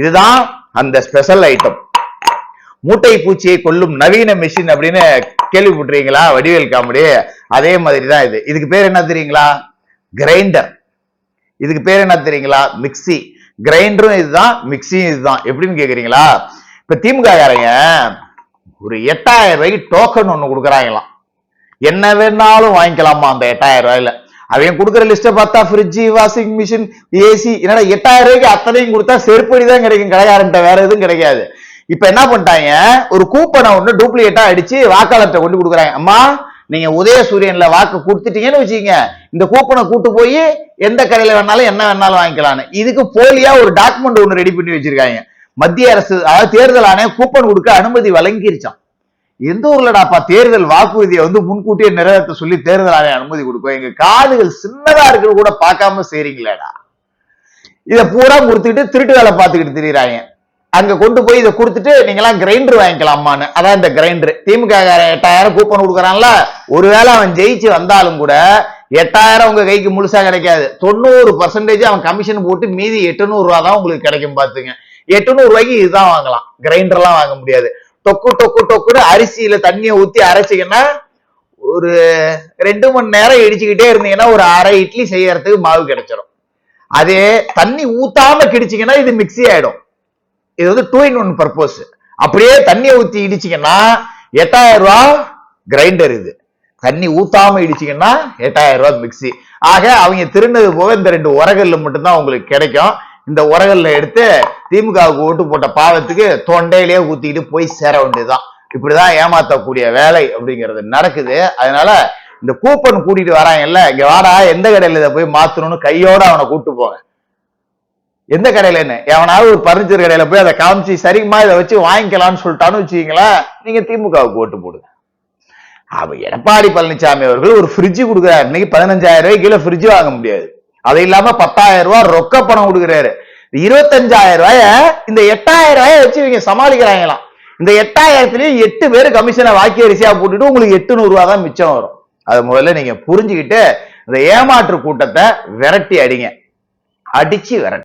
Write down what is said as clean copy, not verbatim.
இதுதான் அந்த special item. மூட்டை பூச்சியை கொல்லும் நவீன மிஷின் அப்படின்னு கேள்விப்பட்டிருக்கீங்களா வடிவேல் காமெடி? அதே மாதிரி தான் இது. இதுக்கு பேர் என்ன தெரியுங்களா? கிரைண்டர். இதுக்கு பேர் என்ன தெரியுங்களா? மிக்சி. கிரைண்டரும் இதுதான், மிக்சியும் இதுதான். எப்படின்னு கேக்குறீங்களா? இப்ப திமுக காரங்க ஒரு 8000 ரூபாய்க்கு டோக்கன் ஒண்ணு கொடுக்குறாங்களாம். என்ன வேணாலும் வாங்கிக்கலாமா அந்த 8000 ரூபாயில. அவன் கொடுக்குற லிஸ்ட பார்த்தா ஃப்ரிட்ஜ், வாஷிங் மிஷின், ஏசி, என்னடா 8000 ரூபாய்க்கு அத்தனையும் கொடுத்தா செருப்படி தான் கிடைக்கும் கடைக்காரன்ட்ட, வேற எதுவும் கிடைக்காது. இப்ப என்ன பண்ணிட்டாங்க, ஒரு கூப்பனை ஒண்ணு டூப்ளிகேட்டா அடிச்சு வாக்காளர்கிட்ட கொண்டு கொடுக்குறாங்க. அம்மா நீங்க உதயசூரியன்ல வாக்கு கொடுத்துட்டீங்கன்னு வச்சுக்கீங்க, இந்த கூப்பனை கூட்டு போய் எந்த கடையில வேணாலும் என்ன வேணாலும் வாங்கிக்கலான்னு. இதுக்கு போலியா ஒரு டாக்குமெண்ட் ஒண்ணு ரெடி பண்ணி வச்சிருக்காங்க. மத்திய அரசு, அதாவது தேர்தல் ஆணையம் கூப்பன் கொடுக்க அனுமதி வழங்கிருச்சான். எந்த ஊர்லடாப்பா தேர்தல் வாக்குறுதியை முன்கூட்டியே நிறைவேற்ற சொல்லி தேர்தல் ஆணையம் அனுமதி கொடுக்கும்? எங்க காதுகள் சின்னதா இருக்கிறது கூட பார்க்காம செய்றீங்களேடா. இதை பூரா கொடுத்துட்டு திருட்டு வேலை பார்த்துக்கிட்டு திரியிறாங்க. அங்க கொண்டு போய் இதை கொடுத்துட்டு நீங்க எல்லாம் கிரைண்டர் வாங்கிக்கலாமான்னு. அதான் இந்த கிரைண்டர். திமுக 8000 கூப்பன் கொடுக்குறான்ல, ஒருவேளை அவன் ஜெயிச்சு வந்தாலும் கூட 8000 உங்க கைக்கு முழுசா கிடைக்காது. 90% அவன் கமிஷன் போட்டு மீதி 800 ரூபா தான் உங்களுக்கு கிடைக்கும். பாத்துங்க, 800 ரூபாய்க்கு இதுதான் வாங்கலாம், கிரைண்டர் எல்லாம் வாங்க முடியாது. டொக்கு டொக்கு டொக்குன்னு அரிசியில தண்ணியை ஊத்தி அரைச்சிங்கன்னா ஒரு 2 மணி நேரம் இடிச்சுக்கிட்டே இருந்தீங்கன்னா ஒரு அரை இட்லி செய்யறதுக்கு மாவு கிடைச்சிடும். அதே தண்ணி ஊத்தாம கிடிச்சிங்கன்னா இது மிக்சி ஆயிடும். இது 2 in 1 பர்பஸ். அப்படியே தண்ணியை ஊத்தி இடிச்சிங்கன்னா 8000 ரூபாய் கிரைண்டர். இது தண்ணி ஊத்தாம இடிச்சிங்கன்னா 8000 ரூபாய் மிக்சி. ஆக அவங்க திருநது போக இந்த 2 உரகல்ல மட்டும்தான் உங்களுக்கு கிடைக்கும். இந்த உரகல்ல எடுத்து திமுகவுக்கு ஓட்டு போட்ட பாவத்துக்கு தொண்டையிலேயே ஊத்திக்கிட்டு போய் சேர வேண்டியதுதான். இப்படிதான் ஏமாத்தக்கூடிய வேலை அப்படிங்கிறது நடக்குது. அதனால இந்த கூப்பன் கூட்டிட்டு வராங்கல்ல, இங்க வாடா எந்த கடையில இதை போய் மாத்தணும்னு கையோட அவனை கூட்டு போங்க. எந்த கடையிலன்னு எவனாவது ஒரு பர்னிச்சர் கடையில போய் அதை காமிச்சு சரிமா இதை வச்சு வாங்கிக்கலாம்னு சொல்லிட்டான்னு வச்சுக்கீங்களா, நீங்க திமுகவுக்கு ஓட்டு போடுங்க. அவ எடப்பாடி பழனிசாமி அவர்கள் ஒரு ஃப்ரிட்ஜ் கொடுக்குறாரு. இன்னைக்கு 15000 ரூபாய்க்கு கீழே ஃப்ரிட்ஜ் வாங்க முடியாது. அது இல்லாம 10000 ரூபாய் ரொக்க பணம் கொடுக்குறாரு. 25000 ரூபாய இந்த 8000 ரூபாய வச்சு இவங்க சமாளிக்கிறாங்களாம். இந்த 8000த்துலயும் 8 பேர் கமிஷனை வாக்கி அரிசியா போட்டுட்டு உங்களுக்கு 800 ரூபாய் தான் மிச்சம் வரும். அது முதல்ல நீங்க புரிஞ்சுக்கிட்டு இந்த ஏமாற்று கூட்டத்தை விரட்டி அடிங்க, அடிச்சு விரட்டு.